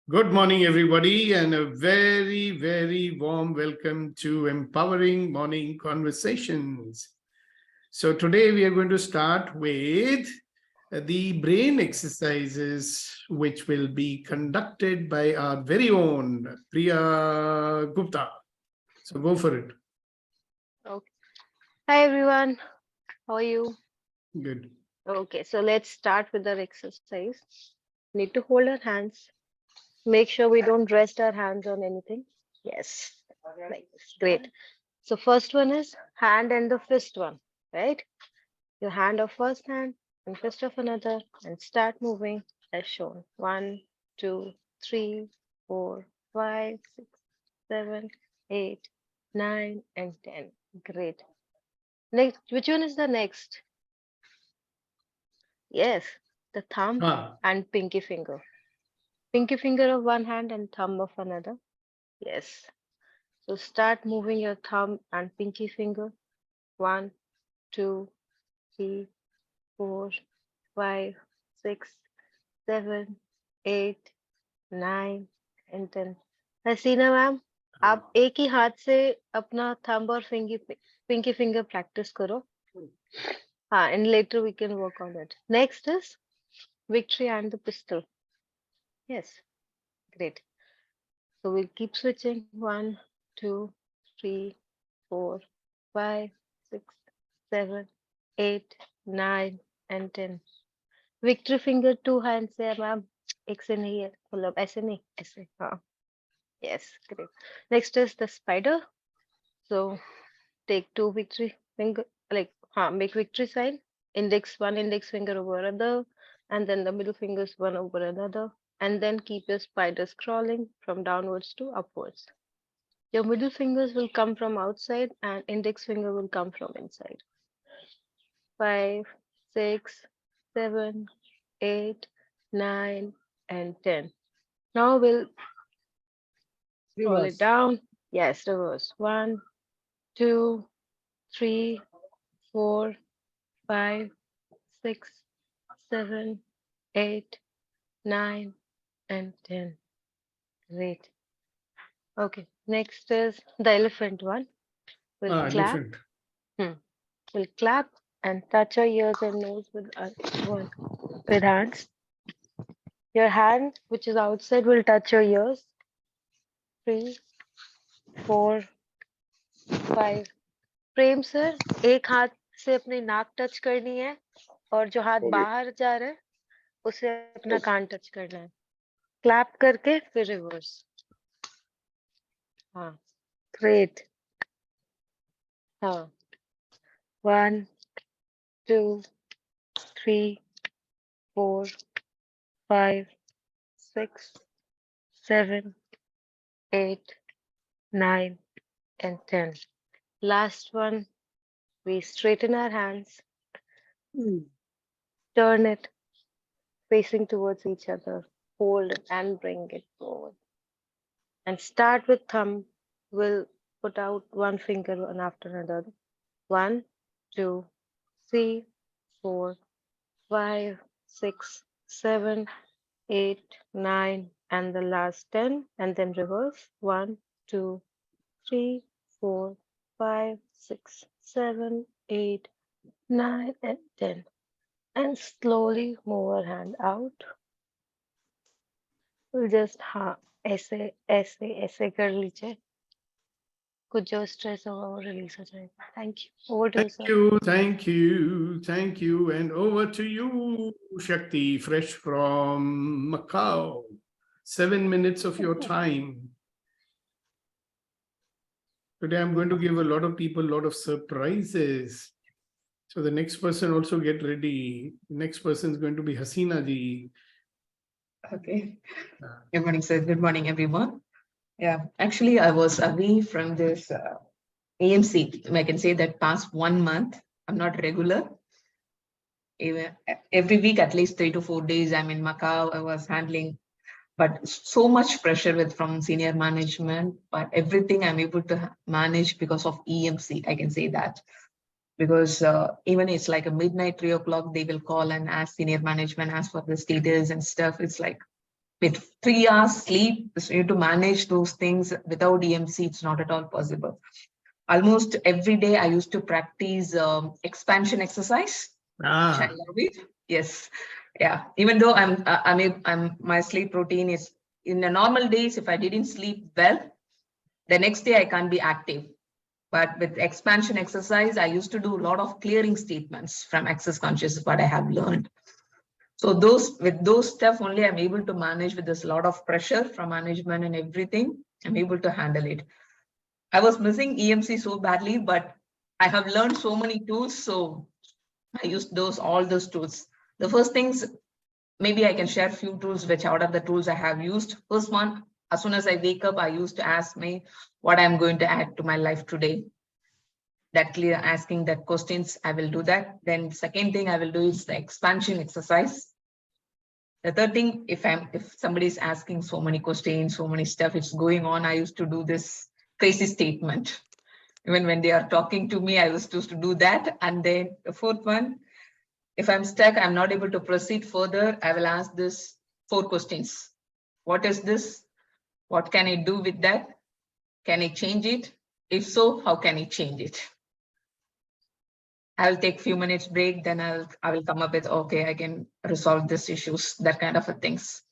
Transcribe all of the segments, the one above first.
Good morning, everybody, and a very, very warm welcome to Empowering Morning Conversations. So today we are going to start with the brain exercises, which will be conducted by our very own Priya Gupta. So go for it. Okay. Hi everyone, how are you? Good. Okay, so let's start with our exercise. Need to hold our hands. Make sure we don't rest our hands on anything. Yes, like this. Great. So first one is hand and the fist one, right? Your hand of first hand and fist of another and start moving as shown. 1, 2, 3, 4, 5, 6, 7, 8, 9, and 10. Great. Next, which one is the next? Yes, the thumb and pinky finger. Pinky finger of one hand and thumb of another. Yes. So start moving your thumb and pinky finger. 1, 2, 3, 4, 5, 6, 7, 8, 9 and 10. Hasina ma'am, आप एक ही हाथ से अपना thumb और pinky finger practice करो. And later we can work on it. Next is victory and the pistol. Yes, great. So we'll keep switching. 1, 2, 3, 4, 5, 6, 7, 8, 9 and 10. Victory finger two hands से है ma'am, एक से नहीं है, मतलब ऐसे नहीं, ऐसे. हाँ. Yes, great. Next is the spider. So take two victory finger, like make victory sign. One index finger over another, and then the middle fingers one over another, and then keep your spider scrolling from downwards to upwards. Your middle fingers will come from outside and index finger will come from inside. 5, 6, 7, 8, 9, and 10. Now we'll roll it down. Yes, reverse. 1, 2, 3, 4, 5, 6, 7, 8, 9, and 10. Great. Okay, next is the elephant one. We'll clap. Elephant. We'll clap and touch our ears and nose with hands. Your hand, which is outside, will touch your ears. 3, 4, 5. Prem sir, एक हाथ से अपनी नाक touch करनी है और जो हाथ बाहर जा रहा है उसे अपना कान टच करना है. क्लैप करके फिर रिवर्स. हाँ, ग्रेट. हाँ, 1, 2, 3, 4, 5, 6, 7, 8, 9, and 10. Last one, we straighten our hands, turn it facing towards each other, hold it and bring it forward. And start with thumb. We'll put out one finger one after another. 1, 2, 3, 4, 5, 6, 7, 8, 9, and the last 10, and then reverse. 1, 2, 3, 4, 5, 6, 7, 8, 9, and 10. And slowly move our hand out. We'll just ऐसे ऐसे ऐसे कर लीजिए. कुछ जो stress होगा वो release हो जाएगा. Thank you. Over to you, sir. Thank you. And over to you, Shakti, fresh from Macau. 7 minutes of your time. Today I'm going to give a lot of people a lot of surprises. So the next person also get ready. Next person is going to be Hasina ji. Okay. Good morning, sir. Good morning, everyone. Yeah, actually, I was away from this EMC. I can say that past 1 month, I'm not regular. Even every week, at least 3 to 4 days, I'm in Macau. I was handling, but so much pressure from senior management. But everything I'm able to manage because of EMC. I can say that. Because even it's like a midnight, 3 o'clock, they will call and ask senior management, ask for the status and stuff. It's like with 3 hours sleep, so you to manage those things without EMC, it's not at all possible. Almost every day I used to practice expansion exercise. I love it. Yes. Yeah. Even though my sleep routine is in the normal days, if I didn't sleep well, the next day I can't be active. But with expansion exercise, I used to do a lot of clearing statements from access consciousness, what I have learned. So with those stuff only, I'm able to manage with this lot of pressure from management and everything. I'm able to handle it. I was missing EMC so badly, but I have learned so many tools. So I used all those tools. The first things, maybe I can share a few tools, which out of the tools I have used. First one, as soon as I wake up, I used to ask me what I'm going to add to my life today. That clear asking that questions, I will do that. Then second thing I will do is the expansion exercise. The third thing, if somebody is asking so many questions, so many stuff it's going on, I used to do this crazy statement. Even when they are talking to me, I was supposed to do that. And then the fourth one, if I'm stuck, I'm not able to proceed further, I will ask this 4 questions. What is this? What can I do with that? Can I change it? If so, how can I change it? I'll take a few minutes break, then I will come up with, okay, I can resolve these issues, that kind of things.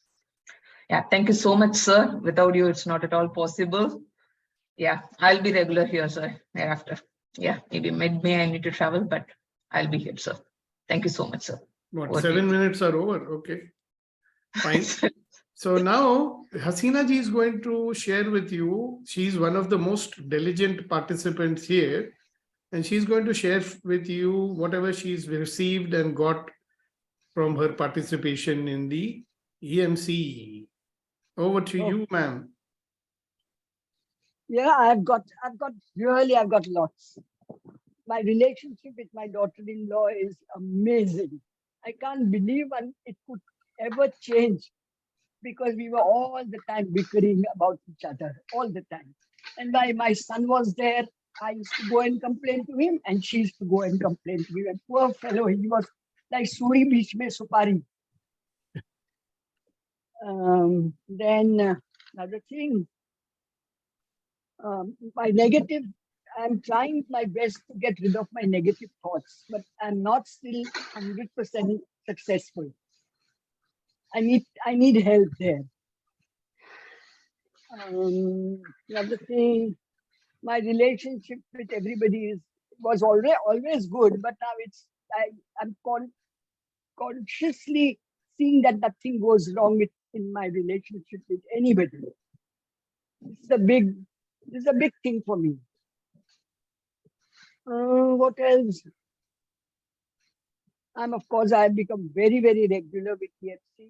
Yeah, thank you so much, sir. Without you, it's not at all possible. Yeah, I'll be regular here, sir, thereafter. Yeah, maybe mid-May I need to travel, but I'll be here, sir. Thank you so much, sir. What, 7 minutes are over? Okay, fine. So now Hasina ji is going to share with you. She's one of the most diligent participants here. And she's going to share with you whatever she's received and got from her participation in the EMC. Over to you, ma'am. Yeah, I've got lots. My relationship with my daughter-in-law is amazing. I can't believe it could ever change, because we were all the time bickering about each other, all the time. And my son was there, I used to go and complain to him, and she used to go and complain to me. And poor fellow, he was like Suri Beach Mein Supari. Then another thing, my negative, I'm trying my best to get rid of my negative thoughts, but I'm not still 100% successful. I need help there. Another thing, my relationship with everybody was always good, but now I'm consciously seeing that nothing goes wrong in my relationship with anybody. This is a big thing for me. What else? Of course, I've become very, very regular with EMC.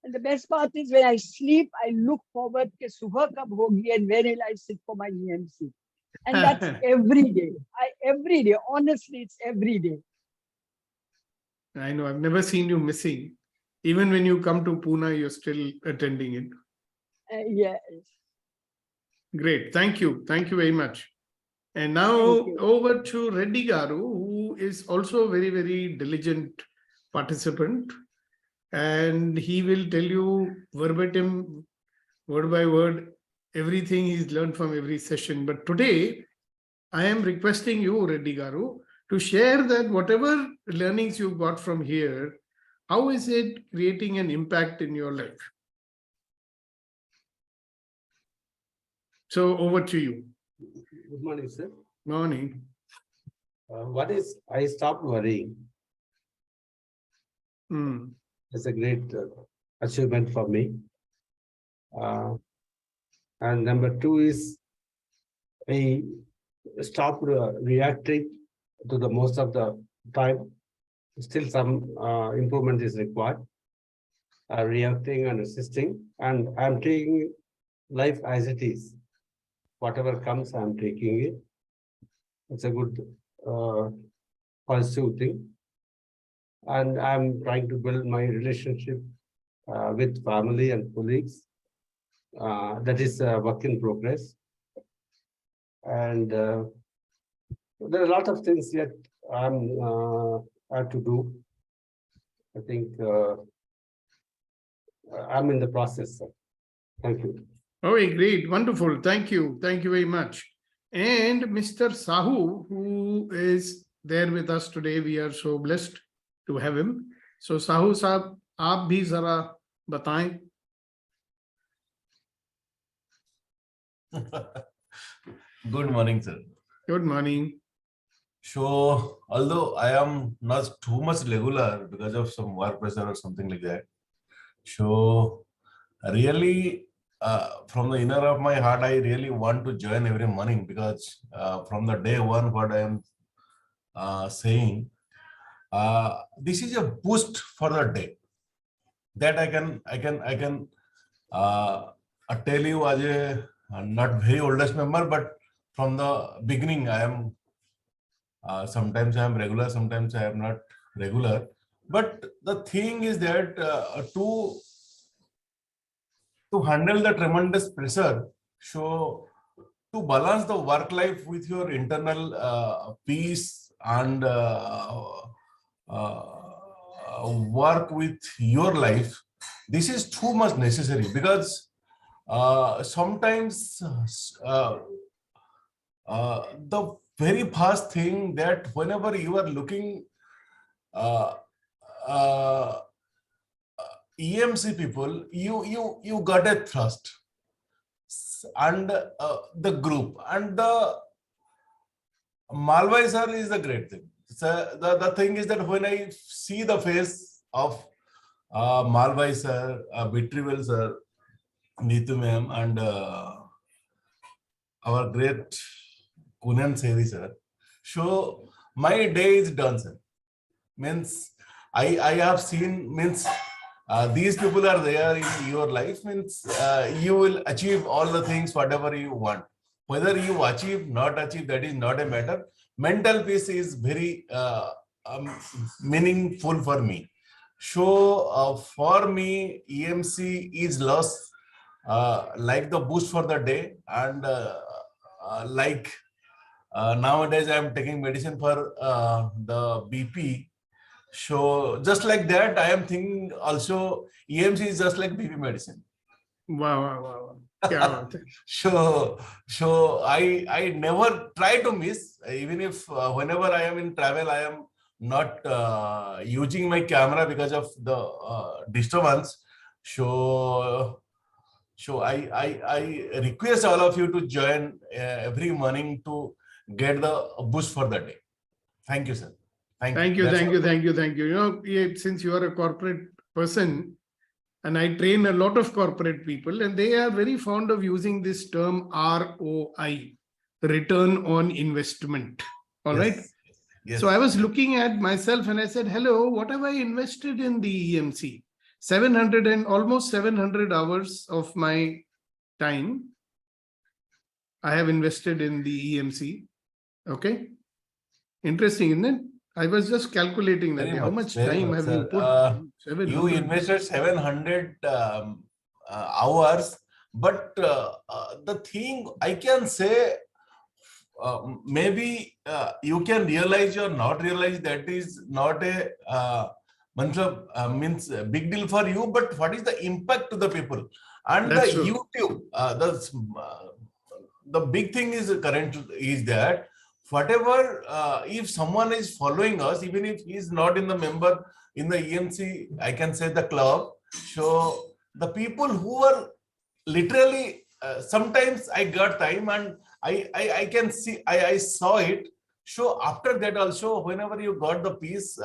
And the best part is when I sleep, I look forward to subah kab hogi and where will I sit for my EMC. And that's every day. Every day. Honestly, it's every day. I know. I've never seen you missing. Even when you come to Pune, you're still attending it. Yes. Great. Thank you. Thank you very much. And now over to Reddy Garu, who is also a very, very diligent participant. And he will tell you verbatim, word by word, everything he's learned from every session. But today, I am requesting you, Reddy Garu, to share that whatever learnings you got from here, how is it creating an impact in your life? So over to you. Good morning, sir. Morning. I stopped worrying. It's a great achievement for me. And number 2 is I stopped reacting to the most of the time. Still some improvement is required. Reacting and resisting, and I'm taking life as it is. Whatever comes, I'm taking it. It's a good positive thing. And I'm trying to build my relationship with family and colleagues. That is a work in progress. And there are a lot of things yet I have to do. I think I'm in the process, sir. Thank you. Oh, great. Wonderful. Thank you. Thank you very much. And Mr. Sahu, who is there with us today, we are so blessed to have him. So Sahu Saab, aap bhi zara bataएं. Good morning, sir. Good morning. So, although I am not too much regular because of some work pressure or something like that, so really, from the inner of my heart, I really want to join every morning because from the day one, what I am saying, this is a boost for the day. That I can tell you as a not very oldest member, but from the beginning, I am. Sometimes I am regular, sometimes I am not regular. But the thing is that to handle the tremendous pressure, so to balance the work life with your internal peace and work with your life, this is too much necessary because sometimes the very first thing that whenever you are looking uh, uh, EMC people, you got a thrust and the group and the Malvai sir is the great thing. So the thing is that when I see the face of Malvai sir, Bitrivel sir, Neetu ma'am, and our great Kunan Sethi sir, so my day is done, sir. Means I have seen, means these people are there in your life, means you will achieve all the things whatever you want. Whether you achieve, not achieve, that is not a matter. Mental peace is very meaningful for me. So for me, EMC is lost like the boost for the day, and like nowadays I am taking medicine for the BP. So just like that, I am thinking also EMC is just like BP medicine. Wow, wow, wow. Yeah. So I never try to miss, even if whenever I am in travel, I am not using my camera because of the disturbance. So I request all of you to join every morning to get the boost for the day. Thank you, sir. Thank you. You know, since you are a corporate person, and I train a lot of corporate people, and they are very fond of using this term ROI, return on investment. All right. Yes. So I was looking at myself and I said, hello, what have I invested in the EMC? 700 and almost 700 hours of my time I have invested in the EMC. Okay. Interesting, isn't it? I was just calculating that. How much time have you put? You invested 700 hours, but the thing I can say, maybe you can realize or not realize, that is not a means a big deal for you, but what is the impact to the people? And that's the true. YouTube, the big thing is that whatever, if someone is following us, even if he is not in the member in the EMC, I can say the club. So the people who are literally, sometimes I got time and I can see, I saw it. So after that also, whenever you got the piece,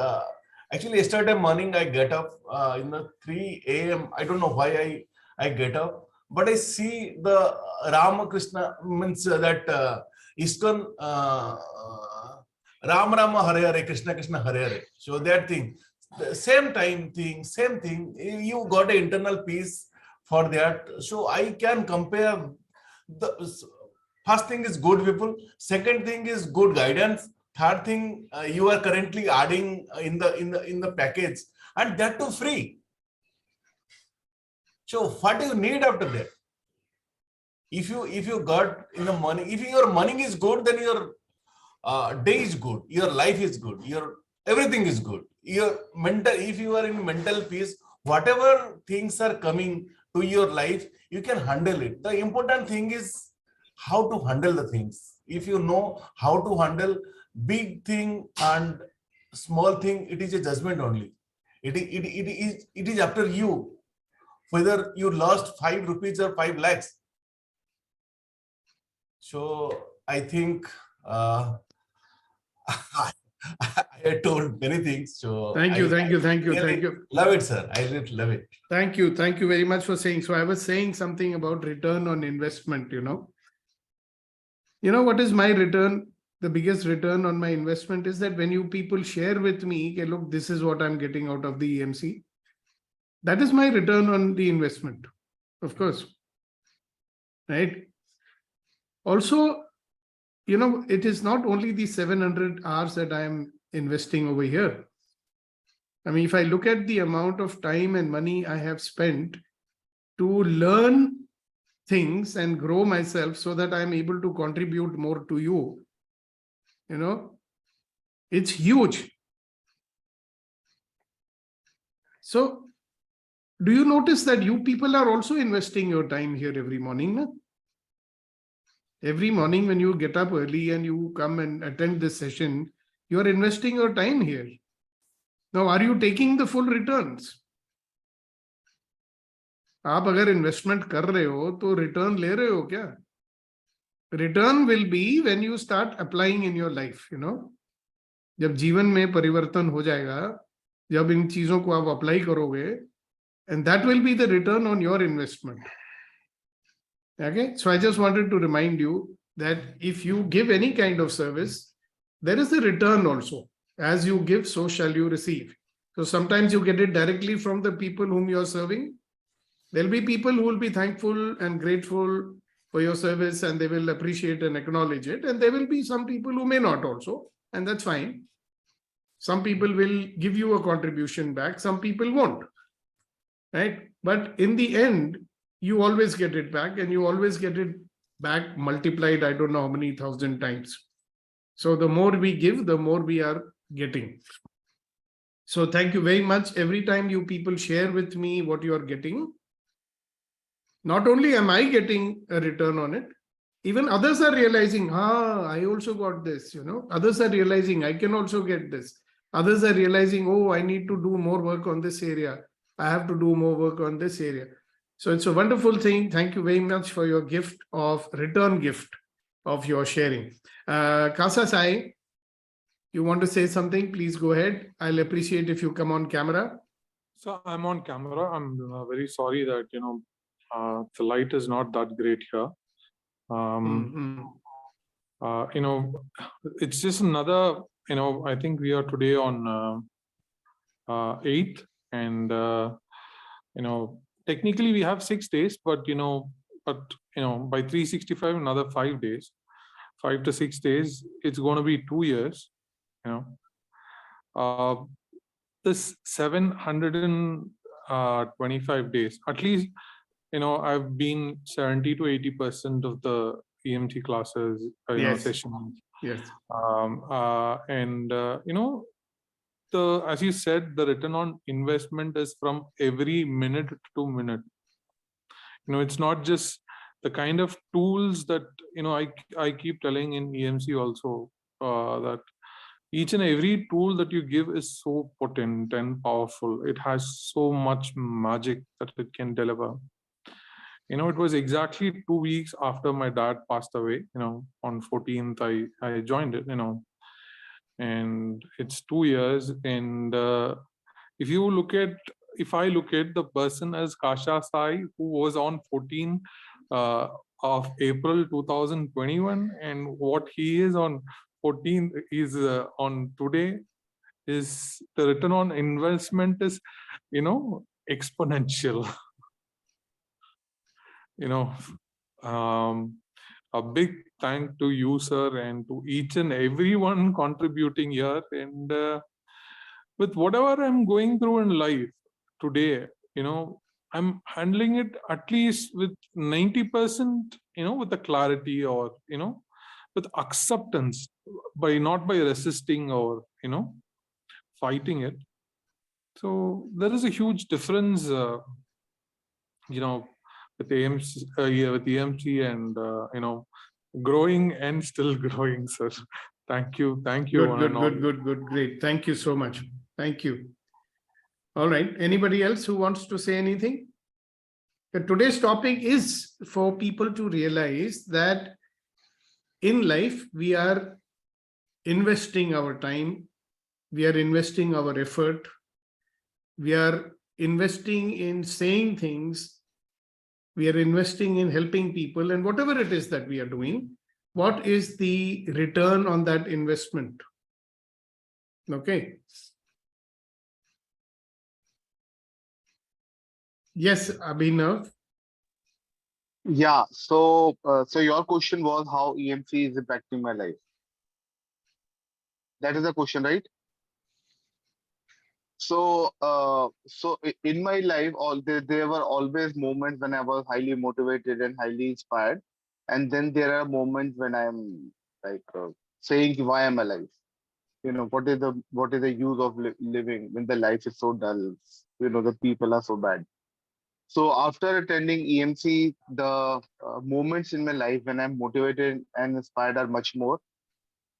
actually yesterday morning I get up in the 3 a.m. I don't know why I get up, but I see the Ramakrishna, means that ISKCON Ram Rama Hare Hare, Krishna Krishna Hare Hare. So that thing, the same thing, you got an internal peace for that. So I can compare. The first thing is good people, second thing is good guidance, third thing you are currently adding in the package, and that too free. So what do you need after that? If you got in the money, if your money is good, then your day is good, your life is good, your everything is good. your mental, if you are in mental peace, whatever things are coming to your life, you can handle it. The important thing is how to handle the things. If you know how to handle big thing and small thing, it is a judgment only. It is up to you whether you lost 5 rupees or 5 lakhs. So I think I told many things. So thank you. really love it, sir. I really love it. Thank you very much for saying. So I was saying something about return on investment. What is my return? The biggest return on my investment is that when you people share with me, okay, look, this is what I'm getting out of the EMC. That is my return on the investment, of course. Right? Also, it is not only the 700 hours that I am investing over here. I mean, if I look at the amount of time and money I have spent to learn things and grow myself so that I'm able to contribute more to you, it's huge. So, do you notice that you people are also investing your time here every morning? No? Every morning when you get up early and you come and attend this session, you are investing your time here. Now, are you taking the full returns? आप अगर investment कर रहे हो तो return ले रहे हो क्या? Return will be when you start applying in your life, जब जीवन में परिवर्तन हो जाएगा, जब इन चीजों को आप अप्लाई करोगे, and that will be the return on your investment. Okay, so I just wanted to remind you that if you give any kind of service, there is a return also. As you give, so shall you receive. So sometimes you get it directly from the people whom you are serving. There'll be people who will be thankful and grateful for your service and they will appreciate and acknowledge it. And there will be some people who may not also, and that's fine. Some people will give you a contribution back, some people won't. Right? But in the end, you always get it back and you always get it back multiplied, I don't know how many thousand times. So the more we give, the more we are getting. So thank you very much. Every time you people share with me what you are getting, not only am I getting a return on it, even others are realizing, I also got this, others are realizing I can also get this. Others are realizing, I need to do more work on this area. I have to do more work on this area. So it's a wonderful thing. Thank you very much for your return gift of your sharing. Kasa Sai, you want to say something? Please go ahead. I'll appreciate if you come on camera. So I'm on camera. I'm very sorry that, the light is not that great here. It's just another, I think we are today on 8th and, technically we have 6 days, but, by 365, another 5 days, 5 to 6 days, it's going to be 2 years, this 725 days, at least, I've been 70 to 80% of the EMT classes, Yes. sessions. Yes. As you said, the return on investment is from every minute to minute. It's not just the kind of tools that, I keep telling in EMC also, that each and every tool that you give is so potent and powerful. It has so much magic that it can deliver. It was exactly 2 weeks after my dad passed away, on 14th, I joined it, and it's 2 years. And if I look at the person as Kasha Sai, who was on 14th of April 2021, and what he is on 14th is on today, is the return on investment is, exponential. A big thank to you, sir, and to each and everyone contributing here. And with whatever I'm going through in life today, I'm handling it at least with 90%, with the clarity or, with acceptance, not by resisting or, fighting it. So there is a huge difference, with AMC, with EMC and, growing and still growing, sir. Thank you. Good. Great. Thank you so much. Thank you. All right. Anybody else who wants to say anything? Today's topic is for people to realize that in life, we are investing our time, we are investing our effort, we are investing in saying things, we are investing in helping people, and whatever it is that we are doing, what is the return on that investment? Okay. Yes, Abhinav. Yeah, so your question was how EMC is impacting my life. That is the question, right? So in my life, there were always moments when I was highly motivated and highly inspired, and then there are moments when I'm like saying, "Why am I alive? What is the use of living when the life is so dull? The people are so bad." So after attending EMC, the moments in my life when I'm motivated and inspired are much more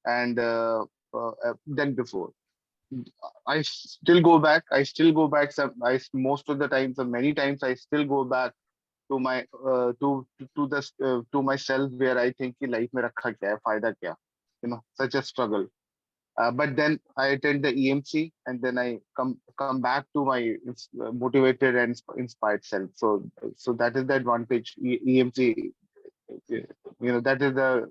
and than before. I still go back. Most of the times, or many times, I still go back to my to myself where I think कि life में रखा क्या है, फायदा क्या, such a struggle. But then I attend the EMC and then I come back to my motivated and inspired self. So that is the advantage. EMC, that is the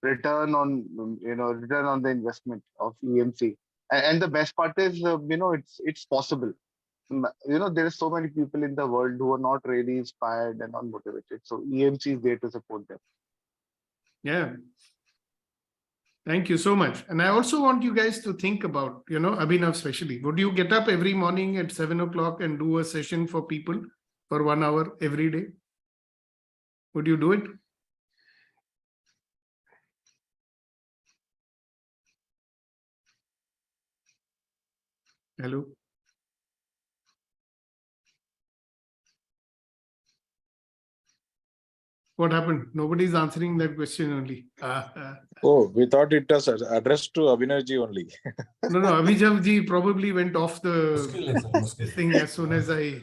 return on the investment of EMC. And the best part is it's possible. There are so many people in the world who are not really inspired and not motivated. So EMC is there to support them. Yeah. Thank you so much. And I also want you guys to think about, Abhinav especially, would you get up every morning at 7 o'clock and do a session for people for 1 hour every day? Would you do it? Hello? What happened? Nobody's answering that question only. Oh, we thought it was addressed to Abhinavji only. No, Abhijavji probably went off the thing as soon as I...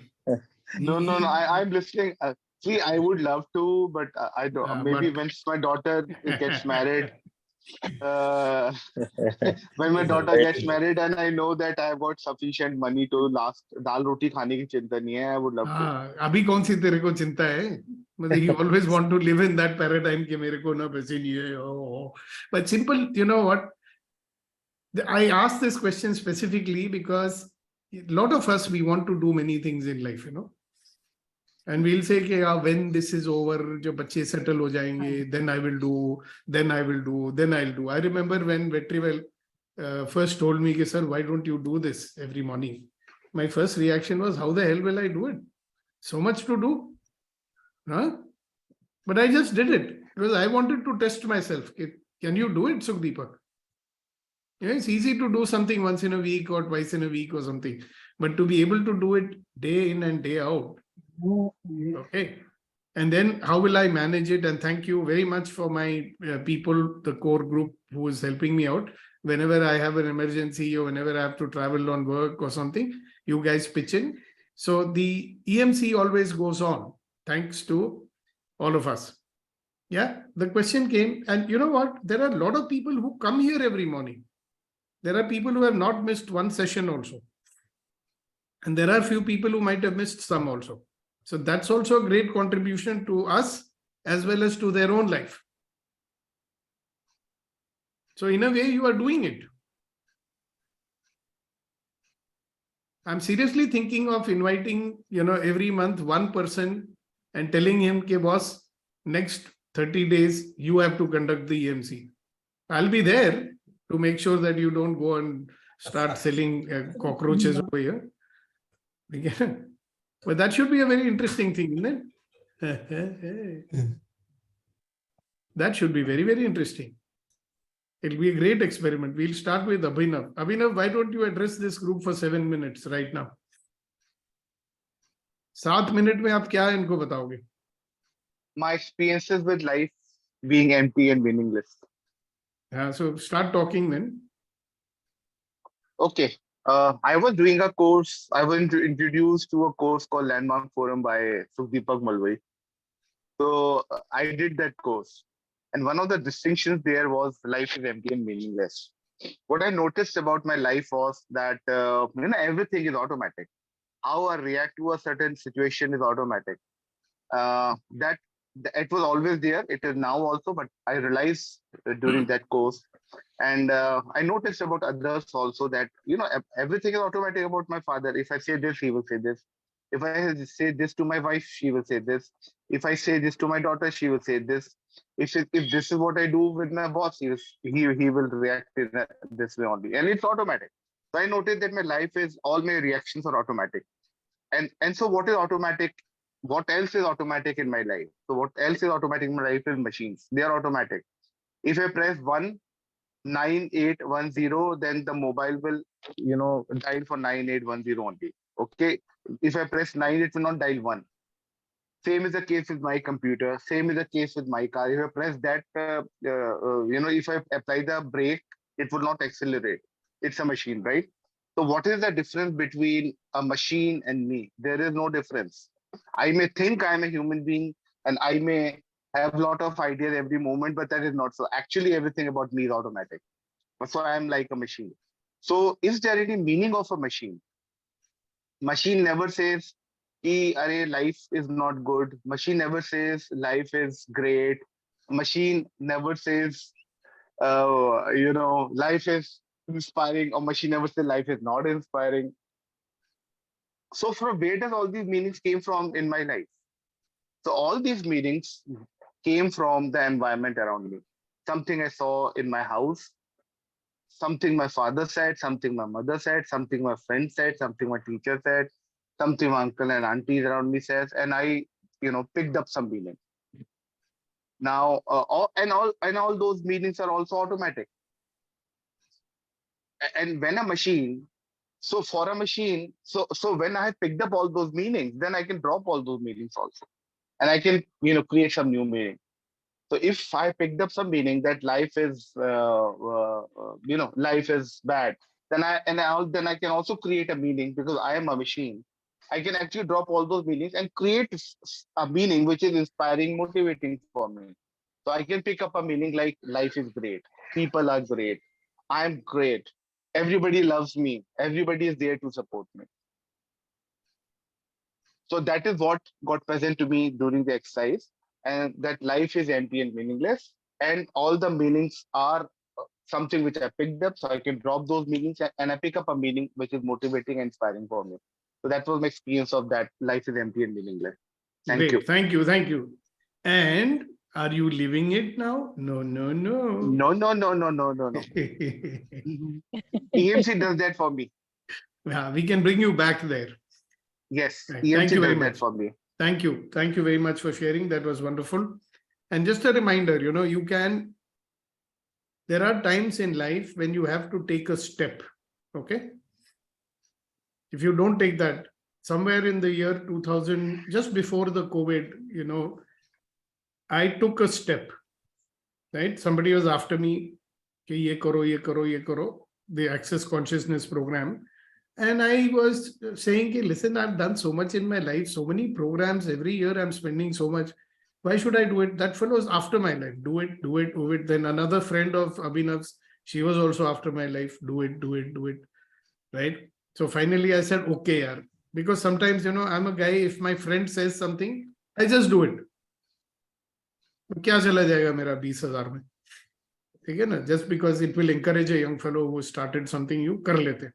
No, I'm listening. See, I would love to, but I don't. Maybe once my daughter gets married, when my daughter gets married and I know that I've got sufficient money to last, dal roti khane ki chinta nahi hai, I would love to. Abhi kaun si tere ko chinta hai? You always want to live in that paradigm ki mere ko na paise nahi hai. But simple, you know what? I asked this question specifically because a lot of us, we want to do many things in life, And we'll say, when this is over, jo bachche settle ho jayenge, then I will do, then I'll do. I remember when Vetrivel first told me, sir, why don't you do this every morning? My first reaction was, how the hell will I do it? So much to do. Huh? But I just did it because I wanted to test myself. Can you do it, Sukhdeepak? It's easy to do something once in a week or twice in a week or something. But to be able to do it day in and day out, okay. And then how will I manage it? And thank you very much for my people, the core group who is helping me out. Whenever I have an emergency or whenever I have to travel on work or something, you guys pitch in. So the EMC always goes on, thanks to all of us. Yeah, the question came, and you know what? There are a lot of people who come here every morning. There are people who have not missed one session also. And there are few people who might have missed some also. So that's also a great contribution to us as well as to their own life. So in a way, you are doing it. I'm seriously thinking of inviting, every month one person and telling him, okay, boss, next 30 days, you have to conduct the EMC. I'll be there to make sure that you don't go and start selling cockroaches over here. But that should be a very interesting thing, isn't it? That should be very, very interesting. It'll be a great experiment. We'll start with Abhinav. Abhinav, why don't you address this group for 7 minutes right now? 7 minutes में आप क्या इनको बताओगे? My experiences with life being empty and meaningless. So start talking then. Okay. I was doing a course. I was introduced to a course called Landmark Forum by Sukhdeepak Malwai. So I did that course. And one of the distinctions there was life is empty and meaningless. What I noticed about my life was that everything is automatic. How I react to a certain situation is automatic. That it was always there. It is now also, but I realized during that course, and I noticed about others also that everything is automatic about my father. If I say this, he will say this. If I say this to my wife, she will say this. If I say this to my daughter, she will say this. If this is what I do with my boss, he will react in this way only, and it's automatic. So I noticed that my life is all my reactions are automatic, and so what is automatic? What else is automatic in my life? So what else is automatic in my life is machines. They are automatic. If I press 19810, then the mobile will dial for 9810 only. Okay. If I press 9, it will not dial 1. Same is the case with my computer. Same is the case with my car. If I press that, if I apply the brake, it will not accelerate. It's a machine, right? So what is the difference between a machine and me? There is no difference. I may think I'm a human being and I may have a lot of ideas every moment, but that is not so. Actually, everything about me is automatic. So I'm like a machine. So is there any meaning of a machine? Machine never says, life is not good. Machine never says life is great. Machine never says, life is inspiring, or machine never says life is not inspiring. So from where does all these meanings came from in my life? So all these meanings came from the environment around me. Something I saw in my house, something my father said, something my mother said, something my friend said, something my teacher said, something my uncle and aunties around me says, and I, picked up some meaning. Now, all those meanings are also automatic. And when a machine, so for a machine, so when I picked up all those meanings, then I can drop all those meanings also, and I can create some new meaning. So if I picked up some meaning that life is life is bad, then I can also create a meaning, because I am a machine. I can actually drop all those meanings and create a meaning which is inspiring, motivating for me. So I can pick up a meaning like life is great, people are great, I'm great, everybody loves me, everybody is there to support me. So that is what got present to me during the exercise, and that life is empty and meaningless, and all the meanings are something which I picked up, so I can drop those meanings and I pick up a meaning which is motivating and inspiring for me. So that was my experience of that life is empty and meaningless. Thank you. Thank you. And are you living it now? No. No. EMC does that for me. Yeah, we can bring you back there. Yes, Right. EMC Thank you very does much that for me. Thank you very much for sharing. That was wonderful. And just a reminder, there are times in life when you have to take a step. Okay. If you don't take that, somewhere in the year 2000, just before the COVID, I took a step, right? Somebody was after me, ye karo, the Access Consciousness program. And I was saying, listen, I've done so much in my life, so many programs, every year I'm spending so much. Why should I do it? That fellow was after my life. Do it. Then another friend of Abhinav's, she was also after my life. Do it. Right? So finally I said, okay, yaar. Because sometimes, I'm a guy, if my friend says something, I just do it. क्या चला जाएगा मेरा 20,000 में? ठीक है ना? Just because it will encourage a young fellow who started something, you कर लेते.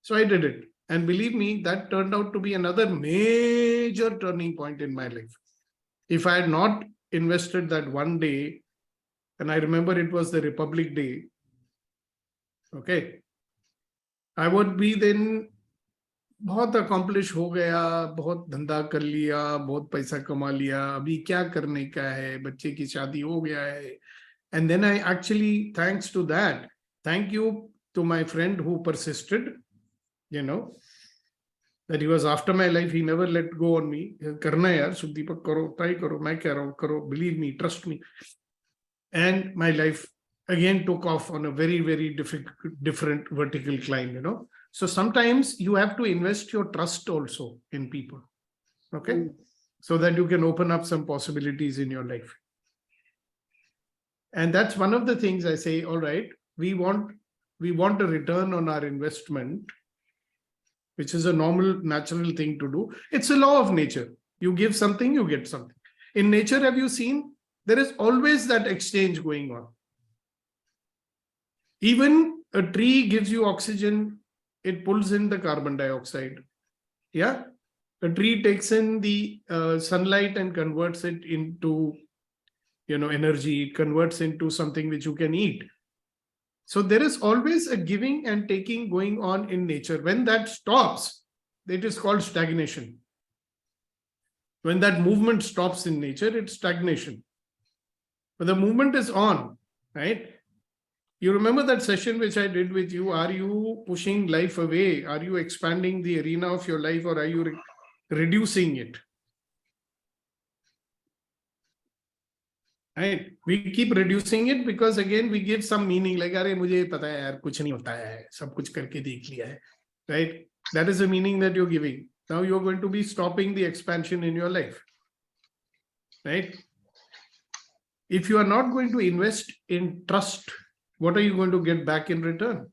So I did it. And believe me, that turned out to be another major turning point in my life. If I had not invested that one day, and I remember it was the Republic Day, okay, I would be then बहुत accomplish हो गया, बहुत धंधा कर लिया, बहुत पैसा कमा लिया, अभी क्या करने का है, बच्चे की शादी हो गया है, And then I actually, thanks to that, thank you to my friend who persisted, that he was after my life. He never let go on me. Karna yaar, Sudeepak karo, try karo, main keh raha hu, karo, believe me, trust me. And my life again took off on a very, very different vertical climb, So sometimes you have to invest your trust also in people, okay? So that you can open up some possibilities in your life. And that's one of the things I say, all right, we want a return on our investment, which is a normal, natural thing to do. It's a law of nature. You give something, you get something. In nature, have you seen? There is always that exchange going on. Even a tree gives you oxygen, it pulls in the carbon dioxide. Yeah. A tree takes in the sunlight and converts it into, energy. It converts into something which you can eat. So there is always a giving and taking going on in nature. When that stops, it is called stagnation. When that movement stops in nature, it's stagnation. But the movement is on, right? You remember that session which I did with you? Are you pushing life away? Are you expanding the arena of your life, or are you reducing it? Right? We keep reducing it because again we give some meaning, like अरे मुझे पता है यार कुछ नहीं होता है, सब कुछ करके देख लिया है, right? That is the meaning that you're giving. Now you're going to be stopping the expansion in your life, right? If you are not going to invest in trust, what are you going to get back in return?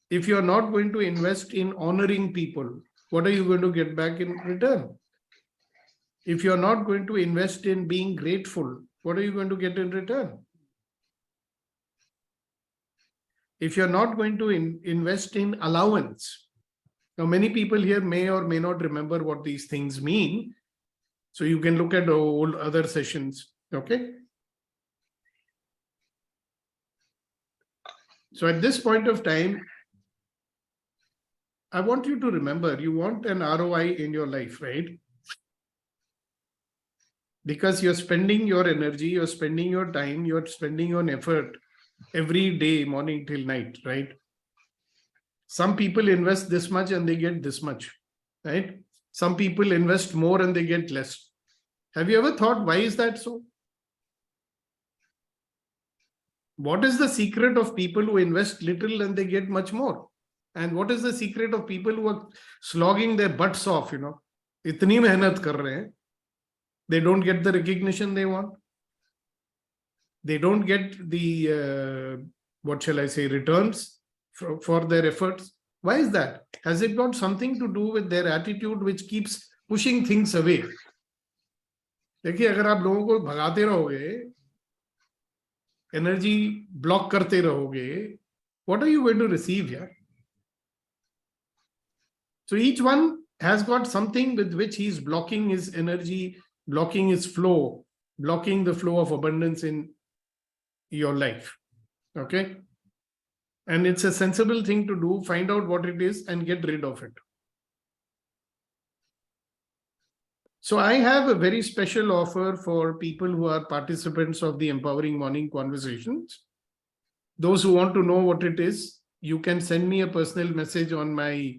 If you are not going to invest in honoring people, what are you going to get back in return? If you are not going to invest in being grateful, what are you going to get in return? If you're not going to invest in allowance, now many people here may or may not remember what these things mean. So you can look at old other sessions, okay? So at this point of time, I want you to remember, you want an ROI in your life, right? Because you're spending your energy, you're spending your time, you're spending your effort every day, morning till night, right? Some people invest this much and they get this much, right? Some people invest more and they get less. Have you ever thought, why is that so? What is the secret of people who invest little and they get much more? And what is the secret of people who are slogging their butts off, Itni mehnat kar rahe hain, they don't get the recognition they want. They don't get the, what shall I say, returns for their efforts. Why is that? Has it got something to do with their attitude which keeps pushing things away? देखिए, अगर आप लोगों को भगाते रहोगे, energy block करते रहोगे, what are you going to receive here? So each one has got something with which he's blocking his energy, blocking his flow, blocking the flow of abundance in your life. Okay? And it's a sensible thing to do. Find out what it is and get rid of it. So I have a very special offer for people who are participants of the Empowering Morning Conversations. Those who want to know what it is, you can send me a personal message on my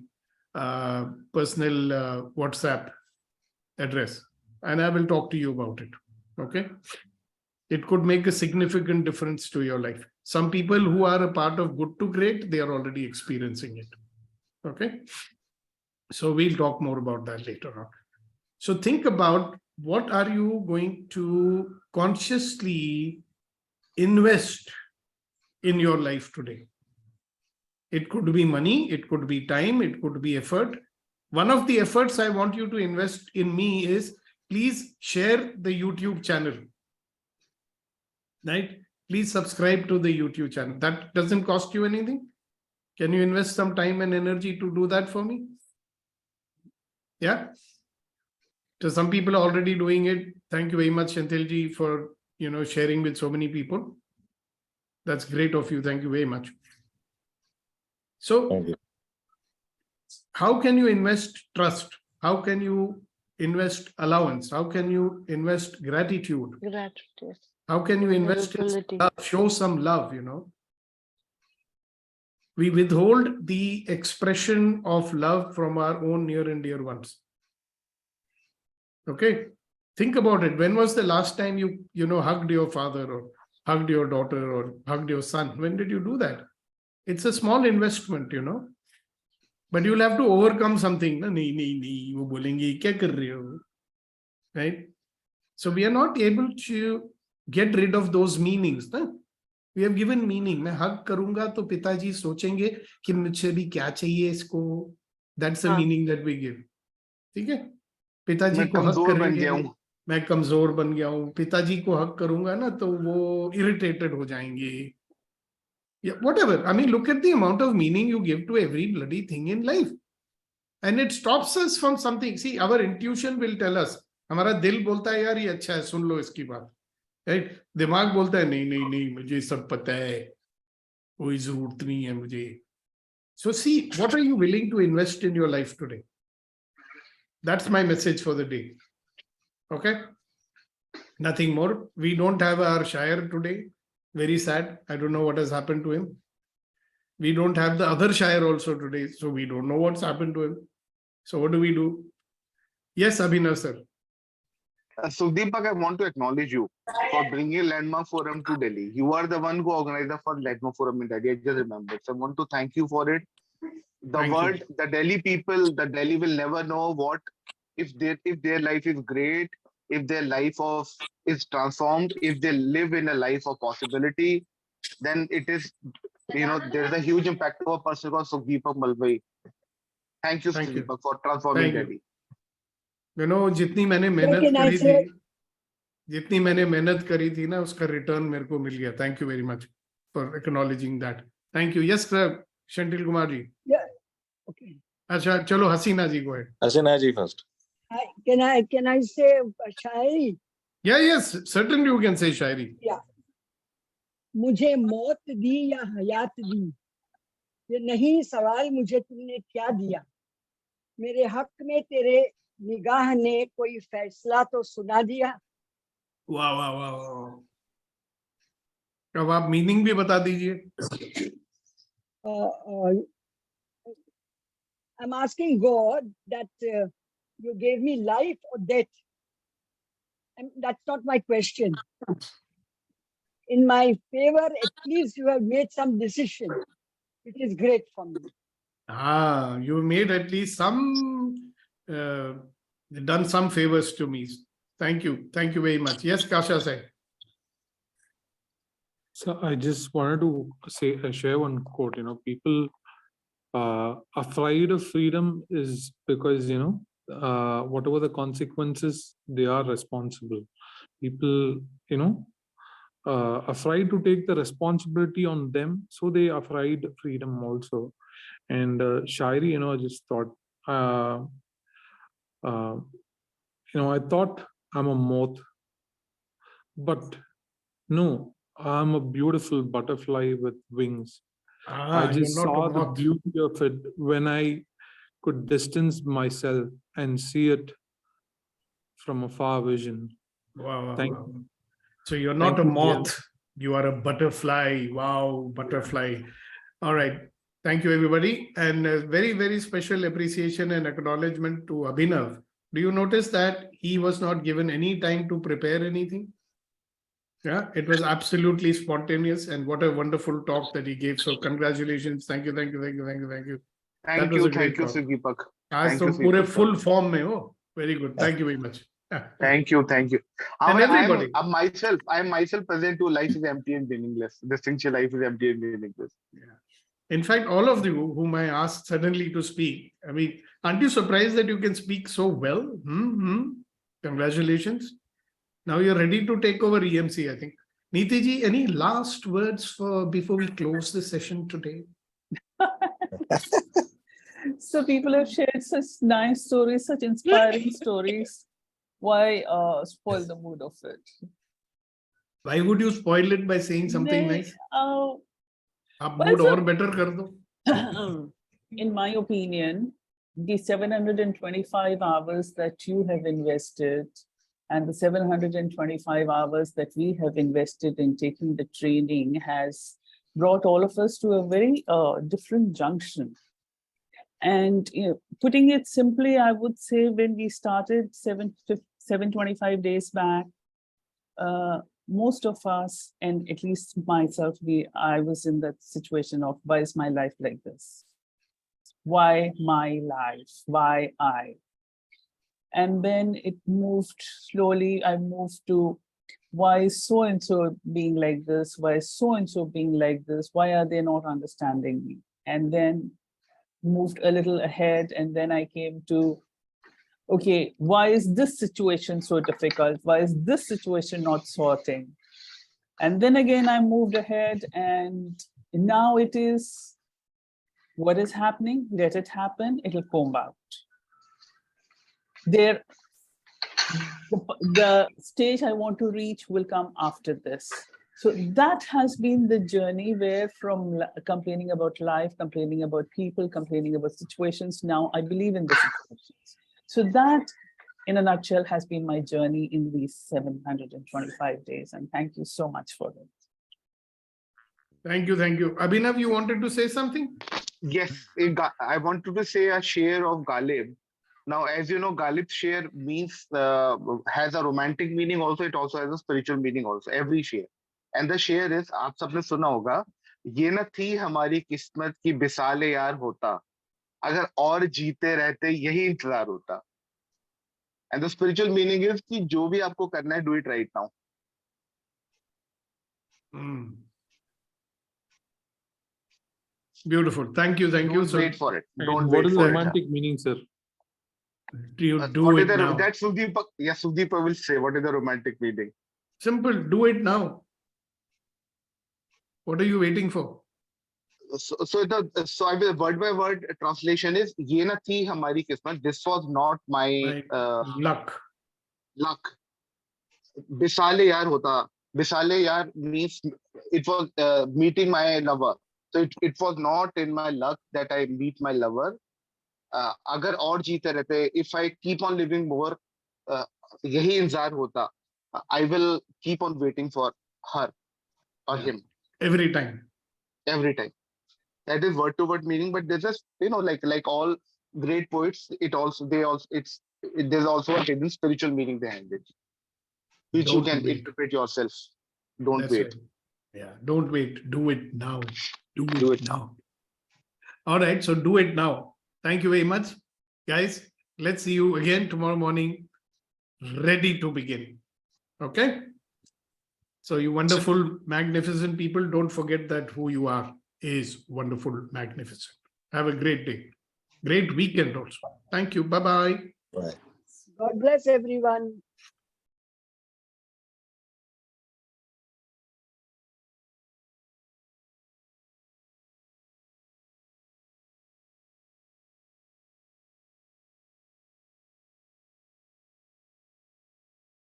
personal WhatsApp address, and I will talk to you about it. Okay? It could make a significant difference to your life. Some people who are a part of Good to Great, they are already experiencing it. Okay? So we'll talk more about that later on. So think about, what are you going to consciously invest in your life today? It could be money, it could be time, it could be effort. One of the efforts I want you to invest in me is, please share the YouTube channel. Right? Please subscribe to the YouTube channel. That doesn't cost you anything. Can you invest some time and energy to do that for me? Yeah. So some people are already doing it. Thank you very much, Shantilji, for sharing with so many people. That's great of you. Thank you very much. So how can you invest trust? How can you invest allowance? How can you invest gratitude? Gratitude. How can you invest in Vulnerability. love? Show some love, you know. We withhold the expression of love from our own near and dear ones. Okay. Think about it. When was the last time you hugged your father or hugged your daughter or hugged your son? When did you do that? It's a small investment, you know. But you'll have to overcome something. Right? So we are not able to get rid of those meanings. Na? We have given meaning. मैं hug करूंगा तो पिताजी सोचेंगे कि मुझे भी क्या चाहिए इसको. That's the meaning that we give. ठीक है? पिताजी को hug करेंगे. मैं कमजोर बन गया हूँ. पिताजी को hug करूंगा ना तो वो irritated हो जाएंगे. Yeah, whatever. I mean, look at the amount of meaning you give to every bloody thing in life. And it stops us from something. See, our intuition will tell us. हमारा दिल बोलता है यार ये अच्छा है, सुन लो इसकी बात. Right? दिमाग बोलता है नहीं मुझे सब पता है, कोई जरूरत नहीं है मुझे. So see, what are you willing to invest in your life today? That's my message for the day. Okay? Nothing more. We don't have our Shire today. Very sad. I don't know what has happened to him. We don't have the other Shire also today, so we don't know what's happened to him. So what do we do? Yes, Abhinav sir. So Deepak, I want to acknowledge you for bringing Landmark Forum to Delhi. You are the one who organized the first Landmark Forum in Delhi. I just remembered. So I want to thank you for it. The Delhi people, the Delhi will never know what if their life is great, if their life is transformed, if they live in a life of possibility, then it is, there is a huge impact of a person called Deepak Malvai. Thank you, Deepak, for transforming Delhi. जितनी मैंने मेहनत करी थी ना उसका return मेरे को मिल गया. Thank you very much for acknowledging that. Thank you. Yes sir, Shantil Kumar ji. Yeah. Okay. अच्छा चलो हसीना जी, go ahead. Hasina ji first. Can I say Shayari? Yeah, yes, certainly you can say Shayari. Yeah. मुझे मौत दी या हयात दी, ये नहीं सवाल मुझे तुमने क्या दिया. मेरे हक में तेरे निगाह ने कोई फैसला तो सुना दिया. वाह वाह वाह वाह. अब आप मीनिंग भी बता दीजिए. I'm asking God that you gave me life or death. And that's not my question. In my favor, at least you have made some decision. It is great for me. You made at least some, done some favors to me. Thank you. Thank you very much. Yes, Kasha said. So I just wanted to share one quote. People afraid of freedom is because, whatever the consequences, they are responsible. People, afraid to take the responsibility on them, so they afraid freedom also. And Shairi, I just thought, I thought I'm a moth, but no, I'm a beautiful butterfly with wings. I just saw the beauty of it when I could distance myself and see it from a far vision. Wow. Thank you. So you're not a moth, you are a butterfly. Wow, butterfly. All right. Thank you, everybody. And a very, very special appreciation and acknowledgement to Abhinav. Do you notice that he was not given any time to prepare anything? Yeah, it was absolutely spontaneous, and what a wonderful talk that he gave. So congratulations. Thank you. Thank you, Deepak. Aaj to pure full form mein ho. Very good. Thank you very much. Thank you. And everybody. I am myself present to life is empty and meaningless. Distinction life is empty and meaningless. Yeah. In fact, all of you whom I asked suddenly to speak, I mean, aren't you surprised that you can speak so well? Congratulations. Now you're ready to take over EMC, I think. Neeti ji, any last words before we close the session today? So people have shared such nice stories, such inspiring stories. Why spoil the mood of it? Why would you spoil it by saying something nice? Mood or better kar do. In my opinion, the 725 hours that you have invested And the 725 hours that we have invested in taking the training has brought all of us to a very different junction. And putting it simply, I would say when we started 725 days back, most of us, and at least myself, I was in that situation of, why is my life like this? Why my life? Why I? And then it moved slowly. I moved to, why is so-and-so being like this? Why is so-and-so being like this? Why are they not understanding me? And then moved a little ahead. And then I came to, okay, why is this situation so difficult? Why is this situation not sorting? And then again, I moved ahead, and now it is, what is happening? Let it happen, it'll comb out. The stage I want to reach will come after this. So that has been the journey, where from complaining about life, complaining about people, complaining about situations, now I believe in the situations. So that, in a nutshell, has been my journey in these 725 days. And thank you so much for it. Thank you. Thank you. Abhinav, you wanted to say something? Yes, I wanted to say a share of Ghalib. Now, as you know, Ghalib's share means, has a romantic meaning also. It also has a spiritual meaning also, every share. And the share is, आप सबने सुना होगा, ये न थी हमारी किस्मत की बिसाले यार होता, अगर और जीते रहते यही इंतजार होता. And the spiritual meaning is कि जो भी आपको करना है, do it right now. Beautiful. Thank you. Thank you. Don't wait for it. Don't what wait is for the it. romantic meaning, sir? You do it now. That Suvdeep will say, what is the romantic meaning? Simple. Do it now. What are you waiting for? So I will word by word translation is, ये न थी हमारी किस्मत. This was not my luck. बिसाले यार होता. बिसाले यार means it was meeting my lover. So it was not in my luck that I meet my lover. अगर और जीते रहते, if I keep on living more, यही इंतजार होता. I will keep on waiting for her or him. Every time. Every time. That is word to word meaning, but there's just, like all great poets, there's also a hidden spiritual meaning behind it, which you can interpret yourself. Don't wait. Right. Yeah, don't wait. Do it now. Do it now. All right, so do it now. Thank you very much, guys. Let's see you again tomorrow morning, ready to begin. Okay? So you wonderful, magnificent people, don't forget that who you are is wonderful, magnificent. Have a great day. Great weekend also. Thank you. Bye-bye. Bye. God bless everyone.